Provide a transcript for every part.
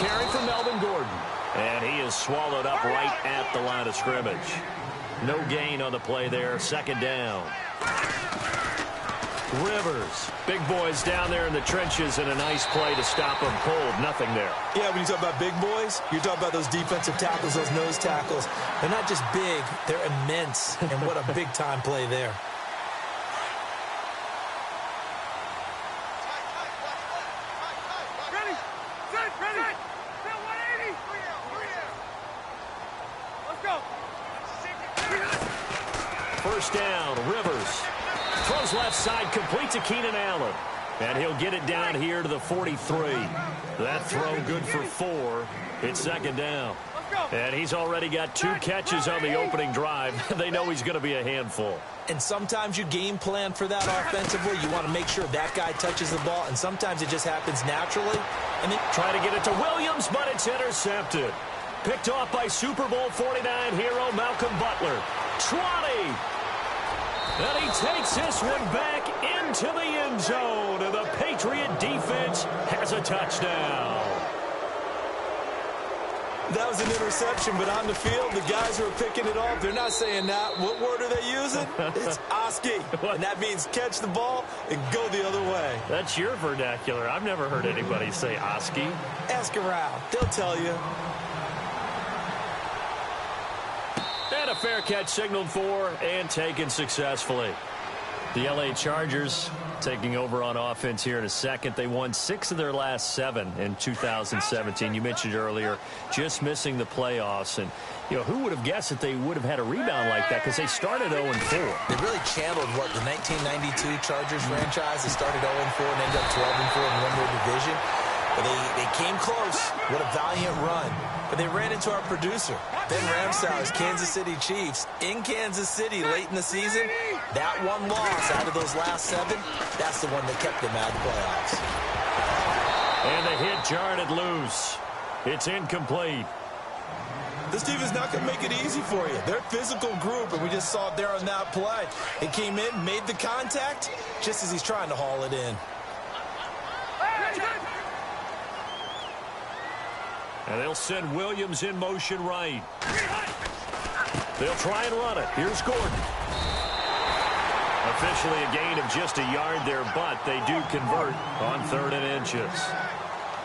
carry for Melvin Gordon. And he is swallowed up right at the line of scrimmage. No gain on the play there. Second down. Rivers. Big boys down there in the trenches, and a nice play to stop them cold. Nothing there. Yeah, when you talk about big boys, you're talking about those defensive tackles, those nose tackles. They're not just big, they're immense. And what a big-time play there. First down, Rivers. Throws left side, complete to Keenan Allen. And he'll get it down here to the 43. That throw good for 4. It's second down. And he's already got 2 catches on the opening drive. They know he's going to be a handful. And sometimes you game plan for that offensively. You want to make sure that guy touches the ball, and sometimes it just happens naturally. And then try to get it to Williams, but it's intercepted. Picked off by Super Bowl 49 hero Malcolm Butler. 20. And he takes this one back into the end zone. And the Patriot defense has a touchdown. That was an interception, but on the field, the guys who are picking it off, they're not saying that. What word are they using? It's Oski. And that means catch the ball and go the other way. That's your vernacular. I've never heard anybody say Oski. Ask around. They'll tell you. And a fair catch signaled for and taken successfully. The L.A. Chargers taking over on offense here in a second. They won 6 of their last 7 in 2017. You mentioned earlier just missing the playoffs. And, you know, who would have guessed that they would have had a rebound like that, because they started 0-4. They really channeled what the 1992 Chargers franchise. They started 0-4 and ended up 12-4 and won their division. But they came close. What a valiant run. But they ran into our producer, Ben Ramsauer's Kansas City Chiefs, in Kansas City late in the season. That one loss out of those last 7, that's the one that kept them out of the playoffs. And the hit jarred it loose. It's incomplete. This team is not going to make it easy for you. They're a physical group, and we just saw it there on that play. It came in, made the contact, just as he's trying to haul it in. And they'll send Williams in motion right. They'll try and run it. Here's Gordon. Officially a gain of just a yard there, but they do convert on 3rd and inches.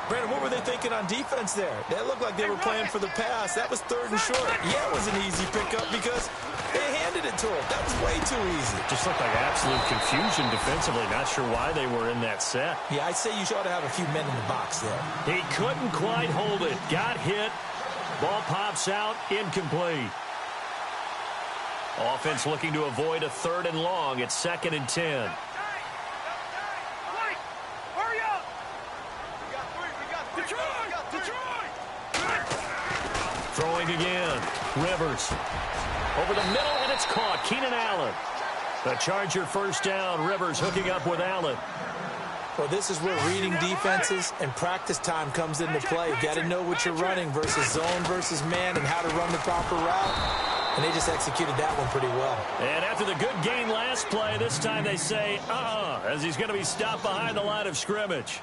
Brandon, what were they thinking on defense there? That looked like they were playing for the pass. That was 3rd and short. Yeah, it was an easy pickup because they handed it to him. That was way too easy. Just looked like absolute confusion defensively. Not sure why they were in that set. Yeah, I'd say you ought to have a few men in the box there. He couldn't quite hold it. Got hit. Ball pops out. Incomplete. Offense looking to avoid a 3rd and long. It's 2nd and 10. Throwing again. Rivers. Over the middle, and it's caught. Keenan Allen. The Charger first down. Rivers hooking up with Allen. Well, this is where reading defenses and practice time comes into play. You've got to know what you're running versus zone versus man and how to run the proper route. And they just executed that one pretty well. And after the good gain last play, this time they say, as he's going to be stopped behind the line of scrimmage.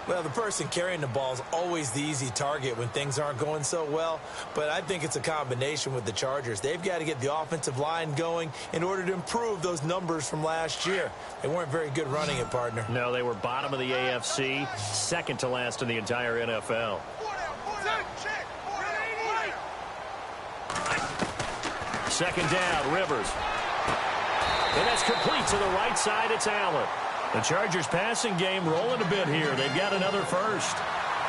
Well, the person carrying the ball is always the easy target when things aren't going so well. But I think it's a combination with the Chargers. They've got to get the offensive line going in order to improve those numbers from last year. They weren't very good running it, partner. No, they were bottom of the AFC, 2nd to last in the entire NFL. Second down, Rivers. And that's complete to the right side. It's Allen. The Chargers passing game rolling a bit here. They've got another first.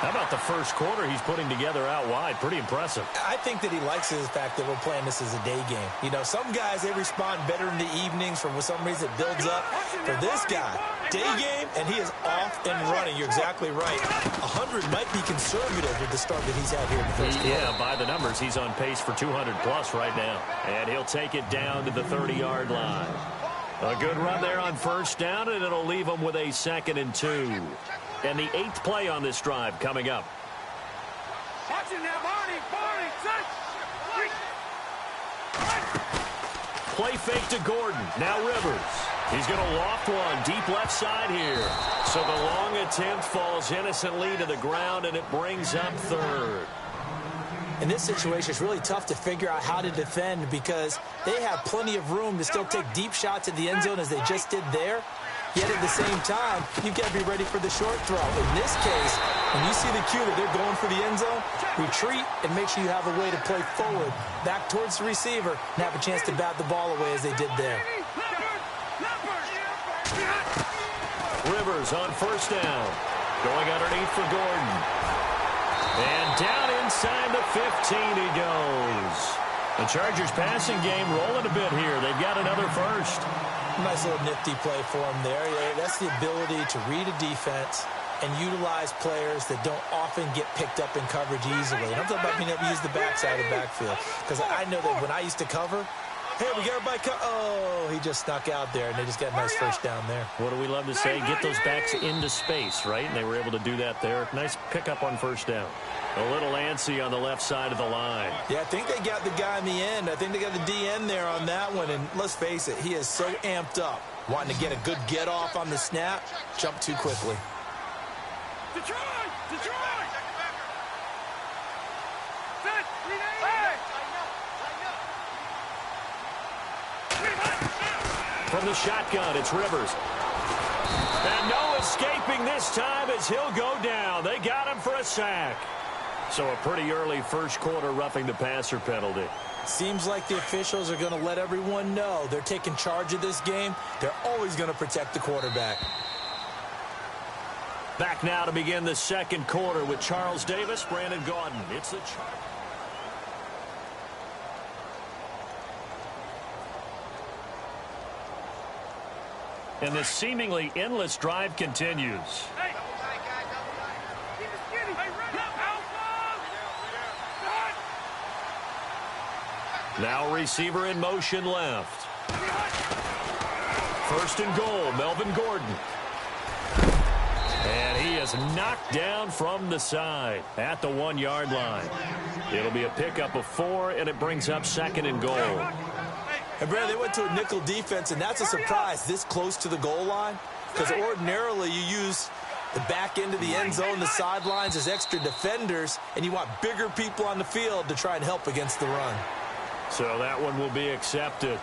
How about the first quarter he's putting together out wide? Pretty impressive. I think that he likes the fact that we're playing this as a day game. You know, some guys, they respond better in the evenings. For some reason, it builds up. For this guy, day game, and he is off and running. You're exactly right. 100 might be conservative with the start that he's had here in the first quarter. Yeah, by the numbers, he's on pace for 200-plus right now. And he'll take it down to the 30-yard line. A good run there on first down, and it'll leave them with a 2nd and 2. And the 8th play on this drive coming up. Play fake to Gordon. Now Rivers. He's going to loft one deep left side here. So the long attempt falls innocently to the ground, and it brings up third. In this situation, it's really tough to figure out how to defend because they have plenty of room to still take deep shots at the end zone as they just did there. Yet at the same time, you've got to be ready for the short throw. In this case, when you see the cue that they're going for the end zone, retreat and make sure you have a way to play forward, back towards the receiver, and have a chance to bat the ball away as they did there. Rivers on first down. Going underneath for Gordon. And down inside the 15 he goes. The Chargers passing game rolling a bit here. They've got another first. Nice little nifty play for him there. Yeah, that's the ability to read a defense and utilize players that don't often get picked up in coverage easily. And I'm talking about being able to use the backside of the backfield. Because I know that when I used to cover, hey, we got everybody oh, he just snuck out there, and they just got a nice first down there. What do we love to say? Get those backs into space, right? And they were able to do that there. Nice pickup on first down. A little antsy on the left side of the line. Yeah, I think they got the guy in the end. I think they got the DN there on that one. And let's face it, he is so amped up, wanting to get a good get off on the snap, jump too quickly. Detroit! From the shotgun, it's Rivers. And no escaping this time as he'll go down. They got him for a sack. So a pretty early first quarter roughing the passer penalty. Seems like the officials are going to let everyone know they're taking charge of this game. They're always going to protect the quarterback. Back now to begin the second quarter with Charles Davis, Brandon Gaudin. It's the Chargers. And this seemingly endless drive continues. Now receiver in motion left. First and goal, Melvin Gordon. And he is knocked down from the side at the 1-yard line. It'll be a pickup of 4, and it brings up second and goal. And, Brad, they went to a nickel defense, and that's a surprise this close to the goal line because ordinarily you use the back end of the end zone, the sidelines as extra defenders, and you want bigger people on the field to try and help against the run. So that one will be accepted.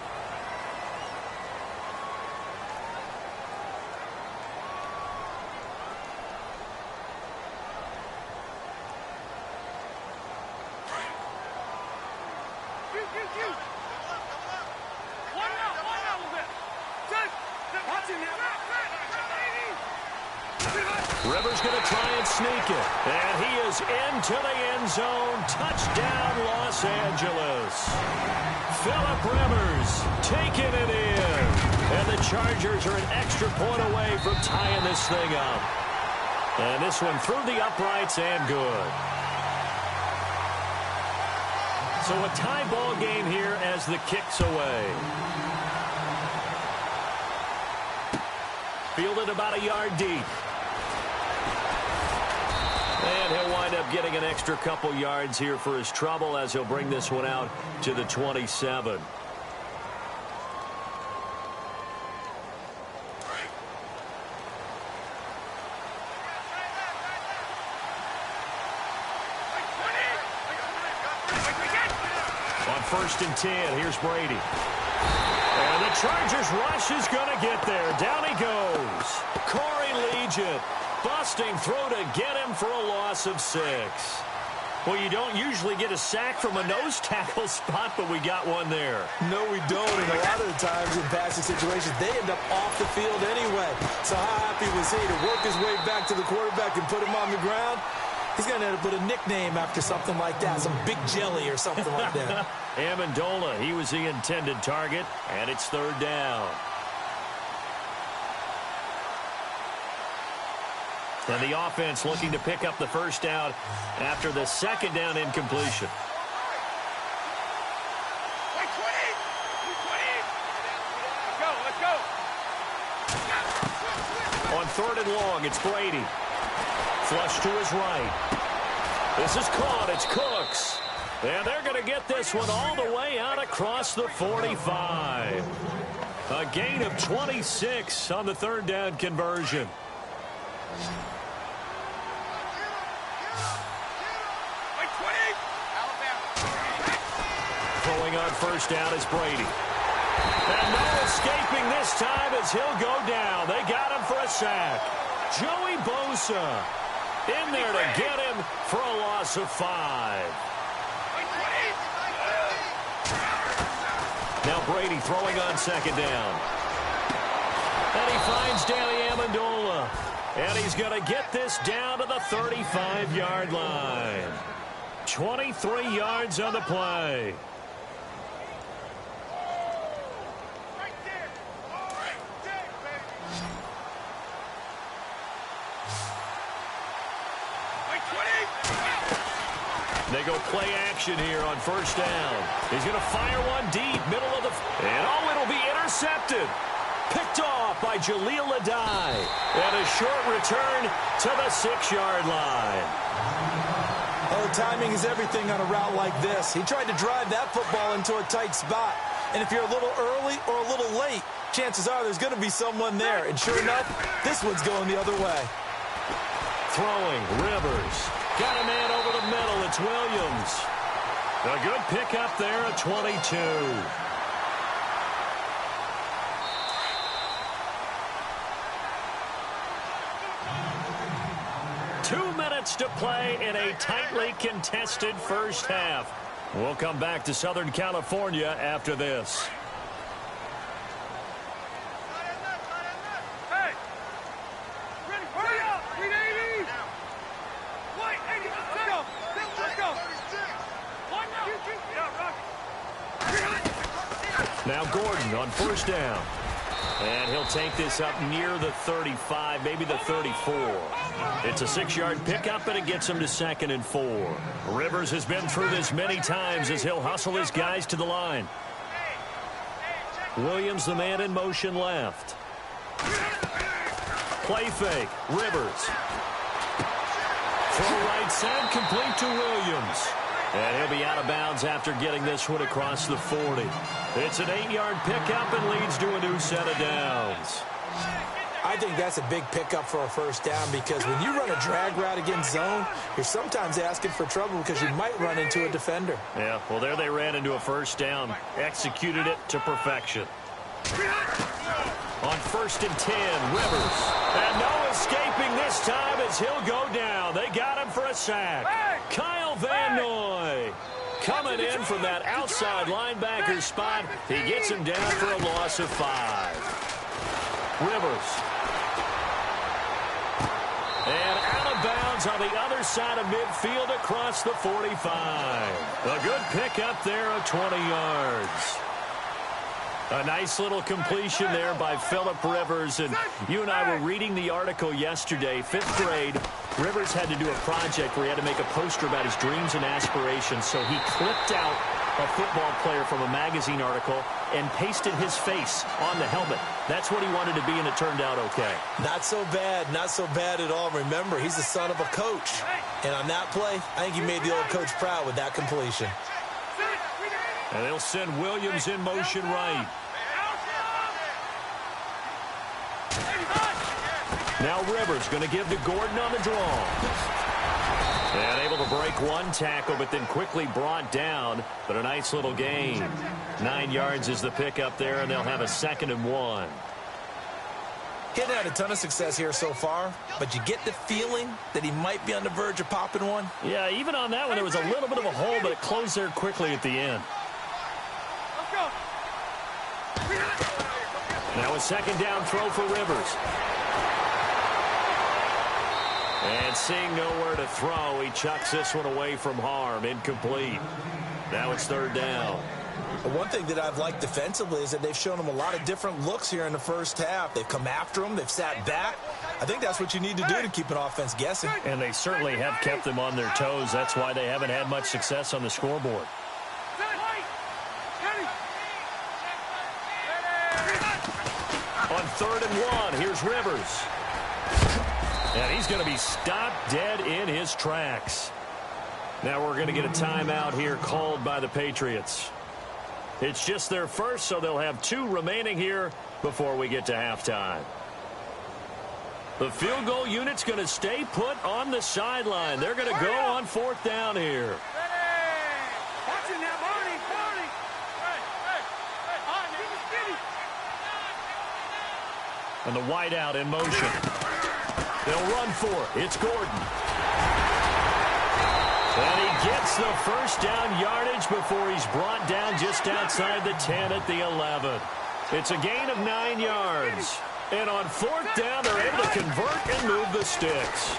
Rivers going to try and sneak it. And he is into the end zone. Touchdown, Los Angeles. Phillip Rivers taking it in. And the Chargers are an extra point away from tying this thing up. And this one through the uprights and good. So a tie ball game here as the kick's away. Fielded about a yard deep. And he'll wind up getting an extra couple yards here for his trouble as he'll bring this one out to the 27. On first and 10, here's Brady. And the Chargers rush is going to get there. Down he goes. Corey Legion busting through to get him for a loss of 6. Well, you don't usually get a sack from a nose tackle spot, but we got one there. No, we don't. And a lot of the times in passing situations, they end up off the field anyway. So how happy was he to work his way back to the quarterback and put him on the ground? He's going to end up with a nickname after something like that, some Big Jelly or something like that. Amendola, he was the intended target, and it's third down. And the offense looking to pick up the first down after the second down incompletion. Let's go. On third and long, it's Brady. Flush to his right. This is caught. It's Cooks. And they're going to get this one all the way out across the 45. A gain of 26 on the third down conversion. Throwing on first down is Brady. And no escaping this time as he'll go down. They got him for a sack. Joey Bosa in there to get him for a loss of 5. Now Brady throwing on second down. And he finds Danny Amendola. And he's going to get this down to the 35-yard line. 23 yards on the play. They go play action here on first down. He's going to fire one deep, middle of the... And it'll be intercepted. Picked off by Jaleel Adai. And a short return to the 6-yard line. Oh, timing is everything on a route like this. He tried to drive that football into a tight spot. And if you're a little early or a little late, chances are there's going to be someone there. And sure enough, this one's going the other way. Throwing, Rivers. Got a man over the middle. It's Williams. A good pickup there at 22. Two minutes to play in a tightly contested first half. We'll come back to Southern California after this. Now Gordon on first down. And he'll take this up near the 35, maybe the 34. It's a 6-yard pickup, and it gets him to 2nd and 4. Rivers has been through this many times as he'll hustle his guys to the line. Williams, the man in motion left. Play fake. Rivers. Throw right side, complete to Williams. And he'll be out of bounds after getting this one across the 40. It's an 8-yard pickup and leads to a new set of downs. I think that's a big pickup for a first down because when you run a drag route against zone, you're sometimes asking for trouble because you might run into a defender. Yeah, well, there they ran into a first down. Executed it to perfection. On 1st and 10, Rivers. And no escaping this time as he'll go down. They got him for a sack. Kyle Van Noy coming in from that outside linebacker spot. He gets him down for a loss of 5. Rivers. And out of bounds on the other side of midfield across the 45. A good pickup there of 20 yards. A nice little completion there by Phillip Rivers. And you and I were reading the article yesterday, 5th grade. Rivers had to do a project where he had to make a poster about his dreams and aspirations. So he clipped out a football player from a magazine article and pasted his face on the helmet. That's what he wanted to be, and it turned out okay. Not so bad at all. Remember, he's the son of a coach. And on that play, I think he made the old coach proud with that completion. And they'll send Williams in motion right. Now Rivers going to give to Gordon on the draw. And able to break one tackle, but then quickly brought down. But a nice little gain. 9 yards is the pickup there, and they'll have a 2nd and 1. He hasn't had a ton of success here so far, but you get the feeling that he might be on the verge of popping one. Yeah, even on that one, there was a little bit of a hole, but it closed there quickly at the end. Now a 2nd down throw for Rivers. And seeing nowhere to throw, he chucks this one away from harm. Incomplete. Now it's 3rd down. One thing that I've liked defensively is that they've shown him a lot of different looks here in the first half. They've come after him. They've sat back. I think that's what you need to do to keep an offense guessing. And they certainly have kept them on their toes. That's why they haven't had much success on the scoreboard. On 3rd and 1, here's Rivers. And he's going to be stopped dead in his tracks. Now we're going to get a timeout here called by the Patriots. It's just their first, so they'll have 2 remaining here before we get to halftime. The field goal unit's going to stay put on the sideline. They're going to go on 4th down here. And the wideout in motion. They'll run for it. It's Gordon. And he gets the first down yardage before he's brought down just outside the 10 at the 11. It's a gain of 9 yards. And on 4th down, they're able to convert and move the sticks.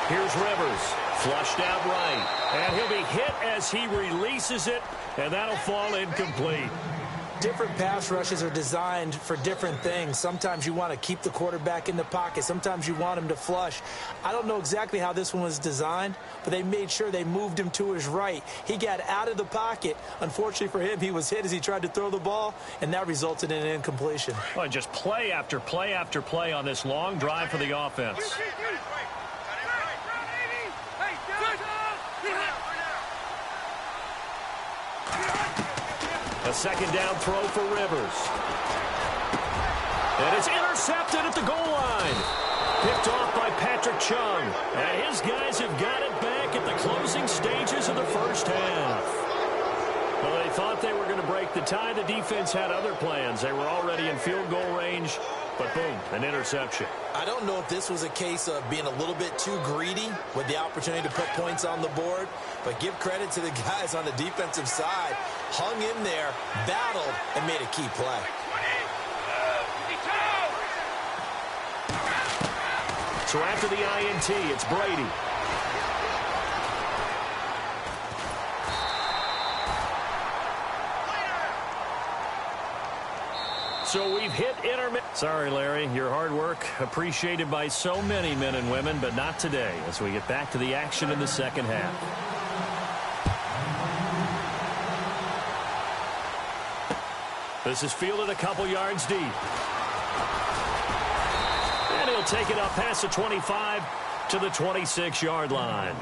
Here's Rivers, flushed out right. And he'll be hit as he releases it, and that'll fall incomplete. Different pass rushes are designed for different things. Sometimes you want to keep the quarterback in the pocket. Sometimes you want him to flush. I don't know exactly how this one was designed, but they made sure they moved him to his right. He got out of the pocket. Unfortunately for him, he was hit as he tried to throw the ball, and that resulted in an incompletion. Well, just play after play after play on this long drive for the offense. A second down throw for Rivers. And it's intercepted at the goal line. Picked off by Patrick Chung. And his guys have got it back at the closing stages of the first half. Well, they thought they were going to break the tie. The defense had other plans. They were already in field goal range. But boom, an interception. I don't know if this was a case of being a little bit too greedy with the opportunity to put points on the board, but give credit to the guys on the defensive side. Hung in there, battled, and made a key play. So after the INT, it's Brady. So we've hit intermittent. Sorry, Larry, your hard work appreciated by so many men and women, but not today as we get back to the action in the second half. This is fielded a couple yards deep. And he'll take it up past the 25 to the 26-yard line.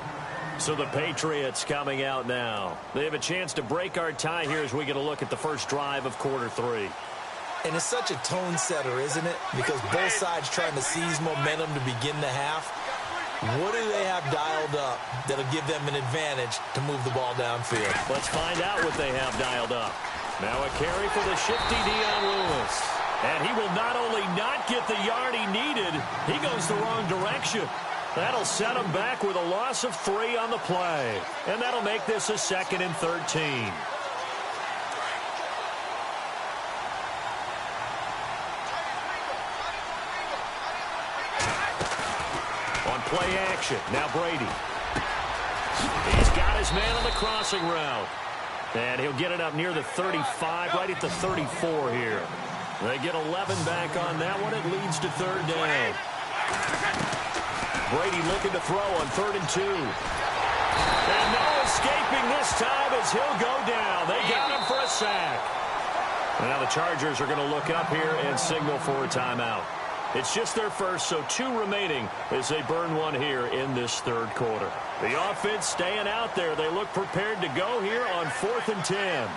So the Patriots coming out now. They have a chance to break our tie here as we get a look at the first drive of quarter 3. And it's such a tone setter, isn't it? Because both sides trying to seize momentum to begin the half. What do they have dialed up that'll give them an advantage to move the ball downfield? Let's find out what they have dialed up. Now a carry for the shifty Dion Lewis. And he will not only not get the yard he needed, he goes the wrong direction. That'll set him back with a loss of 3 on the play. And that'll make this a 2nd and 13. Play action. Now Brady. He's got his man on the crossing route. And he'll get it up near the 35, right at the 34 here. They get 11 back on that one. It leads to 3rd down. Brady looking to throw on 3rd and 2. And no escaping this time as he'll go down. They got him for a sack. And now the Chargers are going to look up here and signal for a timeout. It's just their first, so 2 remaining as they burn one here in this 3rd quarter. The offense staying out there. They look prepared to go here on 4th and 10.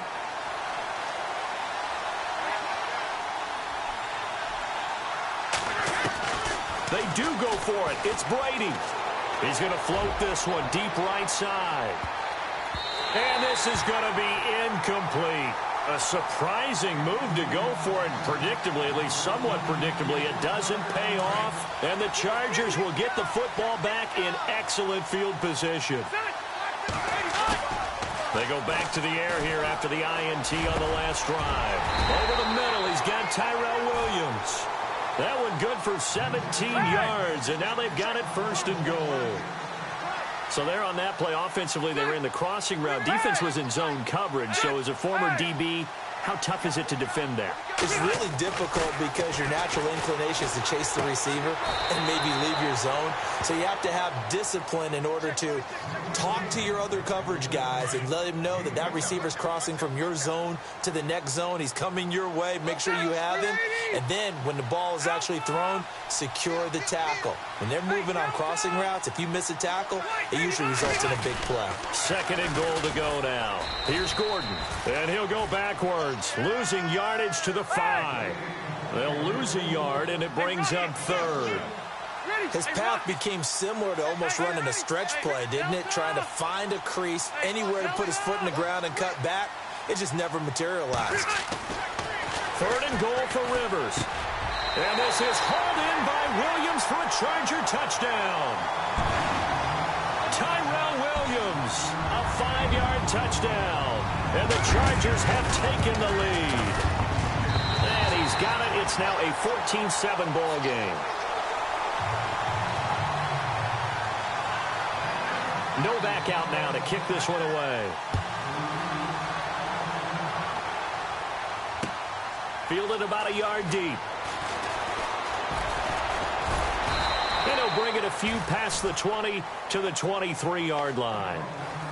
They do go for it. It's Brady. He's going to float this one deep right side. And this is going to be incomplete. A surprising move to go for it. Predictably, at least somewhat predictably, it doesn't pay off. And the Chargers will get the football back in excellent field position. They go back to the air here after the INT on the last drive. Over the middle, he's got Tyrell Williams. That one good for 17 yards, and now they've got it 1st and goal. So there on that play, offensively, they ran the crossing route. Defense was in zone coverage, so as a former DB, How tough is it to defend that? It's really difficult because your natural inclination is to chase the receiver and maybe leave your zone. So you have to have discipline in order to talk to your other coverage guys and let him know that that receiver's crossing from your zone to the next zone. He's coming your way. Make sure you have him. And then when the ball is actually thrown, secure the tackle. When they're moving on crossing routes, if you miss a tackle, it usually results in a big play. 2nd and goal to go now. Here's Gordon, and he'll go backwards, losing yardage to the 5. They'll lose a yard, and it brings up 3rd. His path became similar to almost running a stretch play, didn't it? Trying to find a crease, anywhere to put his foot in the ground and cut back. It just never materialized. 3rd and goal for Rivers. And this is hauled in by Williams for a Charger touchdown. Tyrell Williams, a 5-yard touchdown. And the Chargers have taken the lead. And he's got it. It's now a 14-7 ball game. Novak out now to kick this one away. Fielded about a yard deep. And he'll bring it a few past the 20 to the 23-yard line.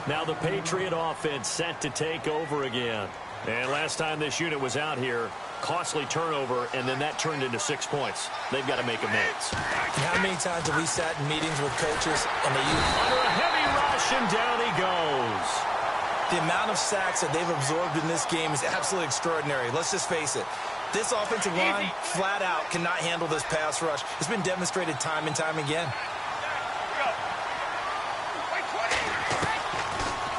Now the Patriot offense set to take over again. And last time this unit was out here, costly turnover, and then that turned into 6 points. They've got to make amends. How many times have we sat in meetings with coaches and they use... Under a heavy rush, and down he goes. The amount of sacks that they've absorbed in this game is absolutely extraordinary. Let's just face it. This offensive line, flat out, cannot handle this pass rush. It's been demonstrated time and time again.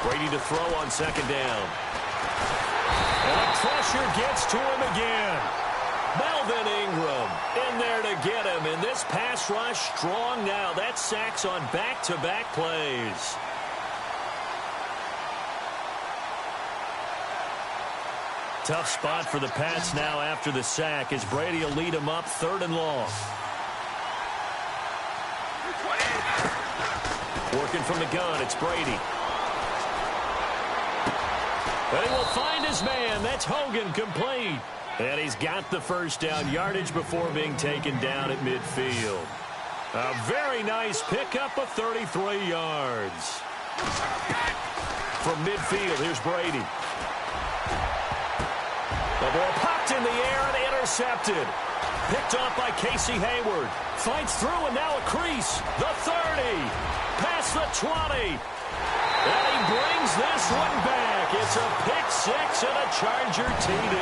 Brady to throw on 2nd down. And the pressure gets to him again. Melvin Ingram in there to get him. And this pass rush strong now. That's sacks on back-to-back plays. Tough spot for the Pats now after the sack as Brady will lead them up 3rd and long. Working from the gun, it's Brady. But he will find his man. That's Hogan, complete. And he's got the 1st down, yardage before being taken down at midfield. A very nice pickup of 33 yards. From midfield, here's Brady. The ball popped in the air and intercepted. Picked off by Casey Hayward. Fights through and now a crease. The 30. Past the 20. And he brings this one back. It's a pick 6 and a Charger TD.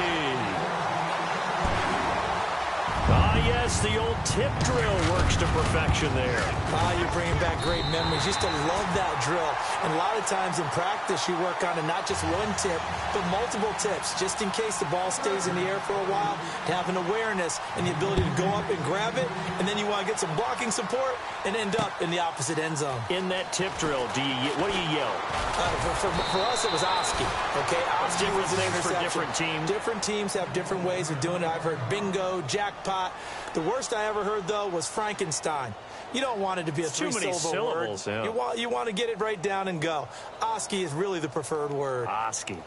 Ah, yes, the old tip drill works to perfection there. Ah, you're bringing back great memories. Used to love that drill. And a lot of times in practice, you work on it, not just one tip, but multiple tips, just in case the ball stays in the air for a while, to have an awareness and the ability to go up and grab it, and then you want to get some blocking support and end up in the opposite end zone. In that tip drill, what do you yell? For us, it was Oski. Okay, Oski was an things for interception. different teams. Different teams have different ways of doing it. I've heard bingo, jackpot. The worst I ever heard, though, was Frankenstein. You don't want it to be a three-syllable word. Yeah. You want to get it right down and go. Oski is really the preferred word. Oski.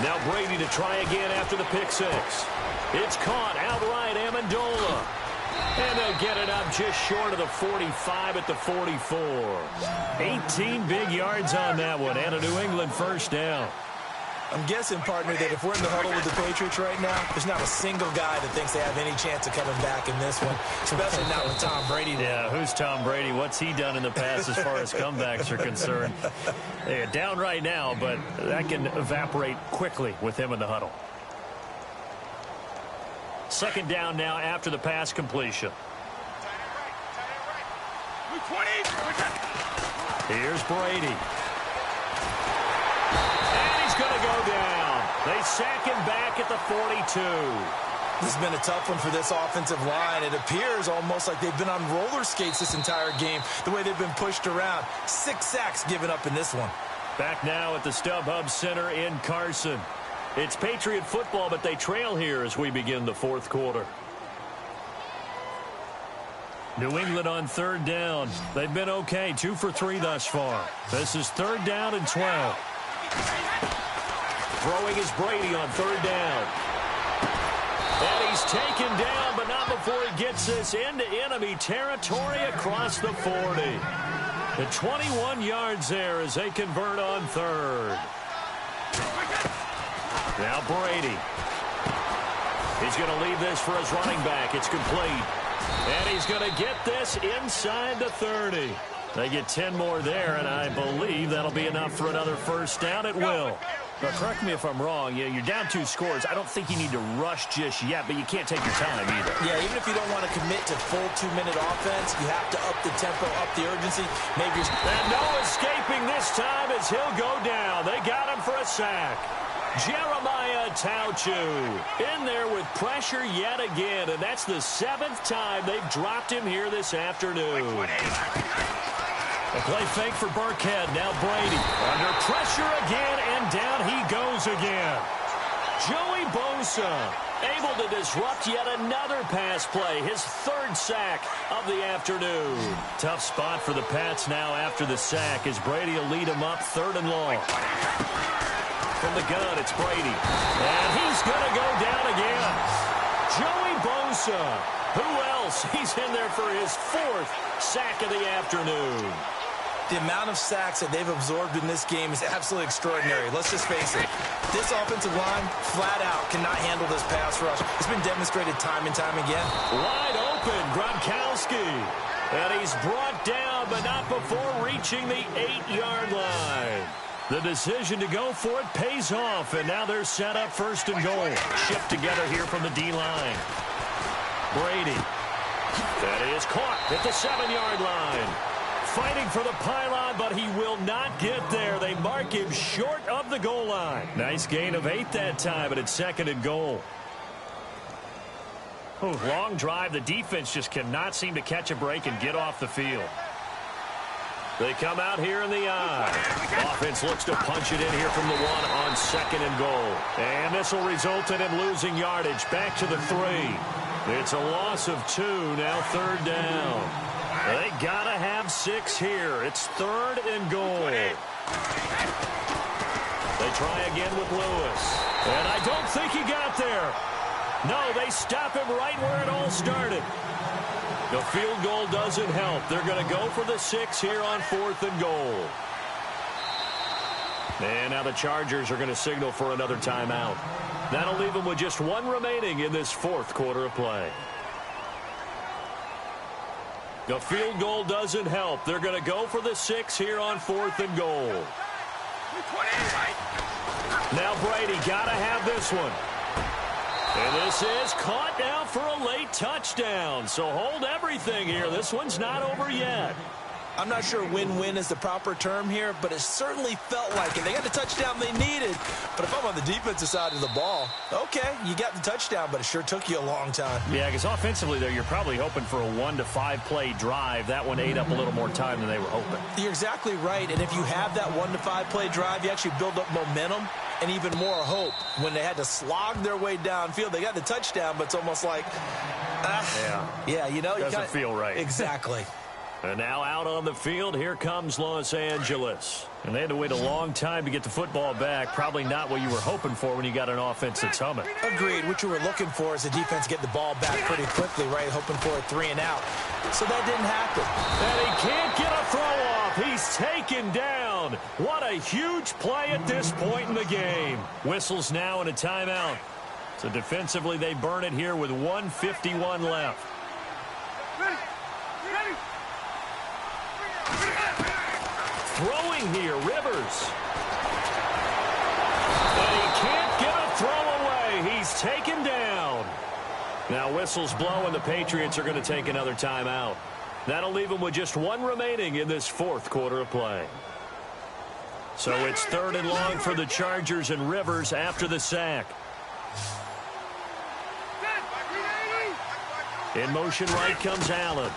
Now Brady to try again after the pick 6. It's caught outright, Amendola. And they'll get it up just short of the 45 at the 44. 18 big yards on that one, and a New England 1st down. I'm guessing, partner, that if we're in the huddle with the Patriots right now, there's not a single guy that thinks they have any chance of coming back in this one, especially not with Tom Brady. Yeah, who's Tom Brady? What's he done in the past as far as comebacks are concerned? They're down right now, but that can evaporate quickly with him in the huddle. 2nd down now after the pass completion. Here's Brady. And he's going to go down. They sack him back at the 42. This has been a tough one for this offensive line. It appears almost like they've been on roller skates this entire game, the way they've been pushed around. 6 sacks given up in this one. Back now at the StubHub Center in Carson. It's Patriot football, but they trail here as we begin the 4th quarter. New England on third down. They've been okay, 2 for 3 thus far. This is third down and 12. Throwing is Brady on third down. And he's taken down, but not before he gets this into enemy territory across the 40. The 21 yards there as they convert on third. Now Brady. He's going to leave this for his running back. It's complete. And he's going to get this inside the 30. They get 10 more there, and I believe that'll be enough for another first down. It will. But correct me if I'm wrong. You're down 2 scores. I don't think you need to rush just yet, but you can't take your time either. Yeah, even if you don't want to commit to full 2-minute offense, you have to up the tempo, up the urgency. And no escaping this time as he'll go down. They got him for a sack. Jeremiah Tauchu in there with pressure yet again, and that's the 7th time they've dropped him here this afternoon. A play fake for Burkhead. Now Brady under pressure again, and down he goes again. Joey Bosa able to disrupt yet another pass play, his 3rd sack of the afternoon. Tough spot for the Pats now after the sack as Brady will lead him up 3rd and long. From the gun, it's Brady. And he's going to go down again. Joey Bosa. Who else? He's in there for his 4th sack of the afternoon. The amount of sacks that they've absorbed in this game is absolutely extraordinary. Let's just face it. This offensive line, flat out, cannot handle this pass rush. It's been demonstrated time and time again. Wide open, Gronkowski. And he's brought down, but not before reaching the 8-yard line. The decision to go for it pays off, and now they're set up 1st and goal. Shipped together here from the D-line. Brady. That is caught at the 7-yard line. Fighting for the pylon, but he will not get there. They mark him short of the goal line. Nice gain of 8 that time, but it's 2nd and goal. Long drive. The defense just cannot seem to catch a break and get off the field. They come out here in the eye. Offense looks to punch it in here from the 1 on 2nd and goal. And this will result in him losing yardage. Back to the 3. It's a loss of 2. Now 3rd down. They got to have 6 here. It's 3rd and goal. They try again with Lewis. And I don't think he got there. No, they stop him right where it all started. The field goal doesn't help. They're going to go for the 6 here on 4th and goal. And now the Chargers are going to signal for another timeout. That'll leave them with just 1 remaining in this 4th quarter of play. The field goal doesn't help. They're going to go for the 6 here on 4th and goal. Now Brady got to have this one. And this is caught now for a late touchdown. So hold everything here. This one's not over yet. I'm not sure win-win is the proper term here, but it certainly felt like it. They got the touchdown they needed. But if I'm on the defensive side of the ball, okay, you got the touchdown, but it sure took you a long time. Yeah, because offensively, though, you're probably hoping for a 1 to 5 play drive. That one ate up a little more time than they were hoping. You're exactly right. And if you have that 1 to 5 play drive, you actually build up momentum and even more hope. When they had to slog their way downfield, they got the touchdown, but it's almost like, yeah, you know, doesn't feel right. Exactly. And now out on the field, here comes Los Angeles. And they had to wait a long time to get the football back. Probably not what you were hoping for when you got an offense that's humming. Agreed. What you were looking for is the defense get the ball back pretty quickly, right? Hoping for a 3 and out. So that didn't happen. And he can't get a throw off. He's taken down. What a huge play at this point in the game. Whistles now and a timeout. So defensively, they burn it here with 1:51 left. Throwing here, Rivers. And he can't get a throw away. He's taken down. Now whistles blow, and the Patriots are going to take another timeout. That'll leave them with just 1 remaining in this 4th quarter of play. So it's 3rd and long for the Chargers, and Rivers after the sack. In motion right comes Allen.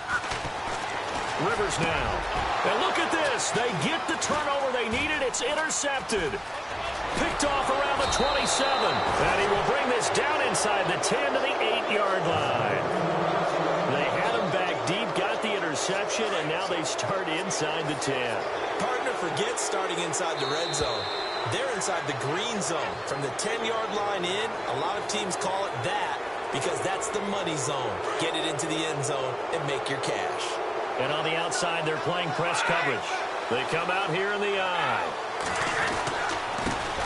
Rivers now. And look at this. They get the turnover they needed. It's intercepted. Picked off around the 27. And he will bring this down inside the 10 to the 8-yard line. They had him back deep, got interception, and now they start inside the 10. Partner forgets starting inside the red zone. They're inside the green zone. From the 10-yard line in, a lot of teams call it that because that's the money zone. Get it into the end zone and make your cash. And on the outside, they're playing press coverage. They come out here in the eye.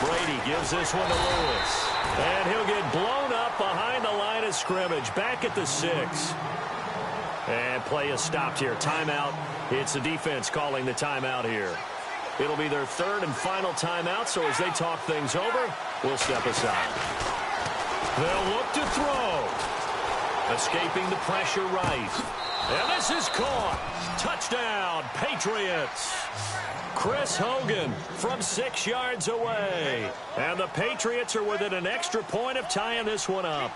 Brady gives this one to Lewis. And he'll get blown up behind the line of scrimmage, back at the 6. And play is stopped here. Timeout. It's the defense calling the timeout here. It'll be their third and final timeout, so as they talk things over, we'll step aside. They'll look to throw. Escaping the pressure right. And this is caught. Touchdown, Patriots. Chris Hogan from 6 yards away. And the Patriots are within an extra point of tying this one up.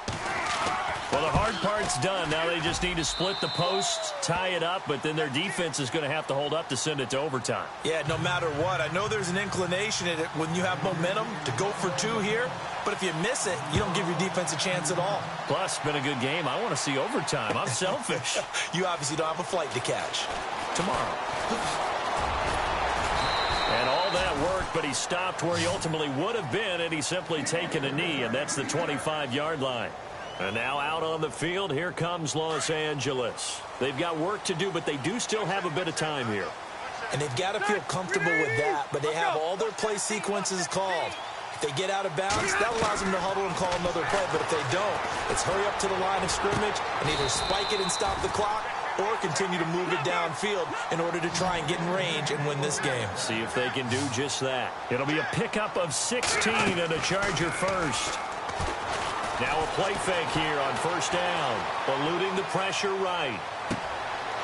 Well, the hard part's done. Now they just need to split the posts, tie it up, but then their defense is going to have to hold up to send it to overtime. Yeah, no matter what. I know there's an inclination in it when you have momentum to go for 2 here, but if you miss it, you don't give your defense a chance at all. Plus, it's been a good game. I want to see overtime. I'm selfish. You obviously don't have a flight to catch. Tomorrow. And all that work, but he stopped where he ultimately would have been had he simply taken a knee, and that's the 25-yard line. And now out on the field, here comes Los Angeles. They've got work to do, but they do still have a bit of time here. And they've got to feel comfortable with that, but they have all their play sequences called. If they get out of bounds, that allows them to huddle and call another play. But if they don't, it's hurry up to the line of scrimmage and either spike it and stop the clock or continue to move it downfield in order to try and get in range and win this game. See if they can do just that. It'll be a pickup of 16 and a Charger first. Now a play fake here on first down. Eluding the pressure right.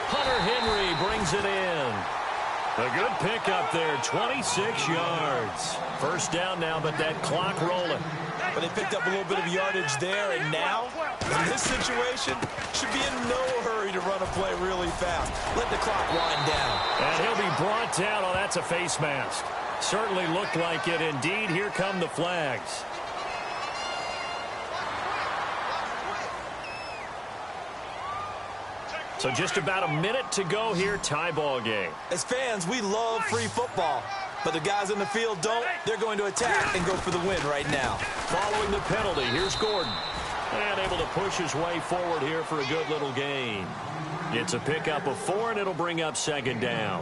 Hunter Henry brings it in. A good pickup there, 26 yards. First down now, but that clock rolling. But they picked up a little bit of yardage there, and now, in this situation, should be in no hurry to run a play really fast. Let the clock wind down. And he'll be brought down. Oh, that's a face mask. Certainly looked like it. Indeed, here come the flags. So just about a minute to go here, tie ball game. As fans, we love free football. But the guys in the field don't. They're going to attack and go for the win right now. Following the penalty, here's Gordon. And able to push his way forward here for a good little gain. It's a pickup of 4, and it'll bring up second down.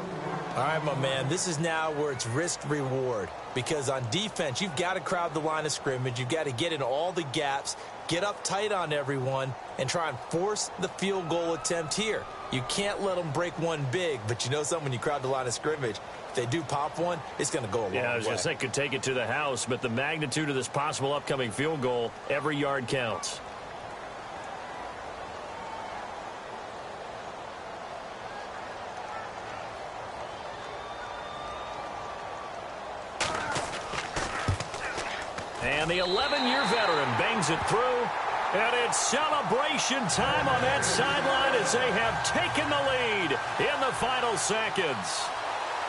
All right, my man, this is now where it's risk-reward. Because on defense, you've got to crowd the line of scrimmage. You've got to get in all the gaps, get up tight on everyone, and try and force the field goal attempt here. You can't let them break one big, but you know something, when you crowd the line of scrimmage, if they do pop one, it's going to go a long way. Yeah, I was going to say could take it to the house, but the magnitude of this possible upcoming field goal, every yard counts. And the 11-year veteran bangs it through. And it's celebration time on that sideline as they have taken the lead in the final seconds.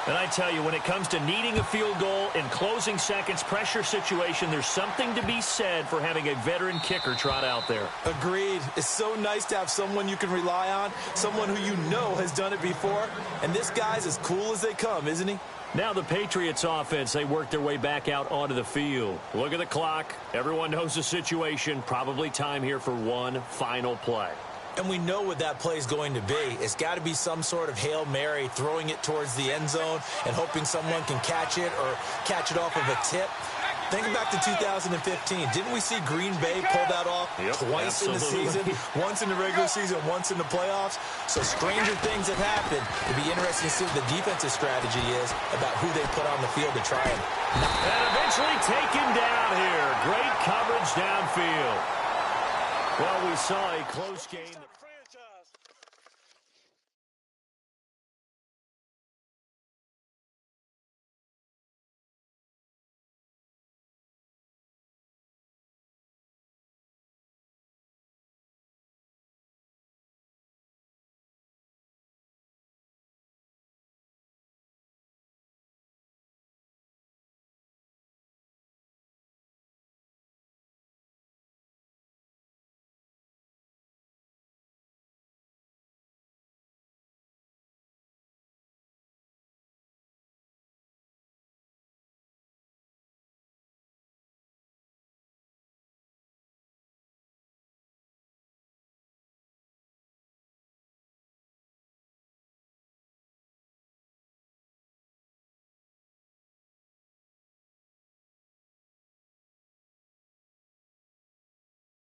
And I tell you, when it comes to needing a field goal in closing seconds, pressure situation, there's something to be said for having a veteran kicker trot out there. Agreed. It's so nice to have someone you can rely on, someone who you know has done it before. And this guy's as cool as they come, isn't he? Now the Patriots offense, they work their way back out onto the field. Look at the clock. Everyone knows the situation. Probably time here for one final play. And we know what that play is going to be. It's got to be some sort of Hail Mary, throwing it towards the end zone and hoping someone can catch it or catch it off of a tip. Think back to 2015. Didn't we see Green Bay pull that off twice in the season? Once in the regular season, once in the playoffs. So stranger things have happened. It'll be interesting to see what the defensive strategy is about who they put on the field to try and knock out. And eventually taken down here. Great coverage downfield. Well, we saw a close game.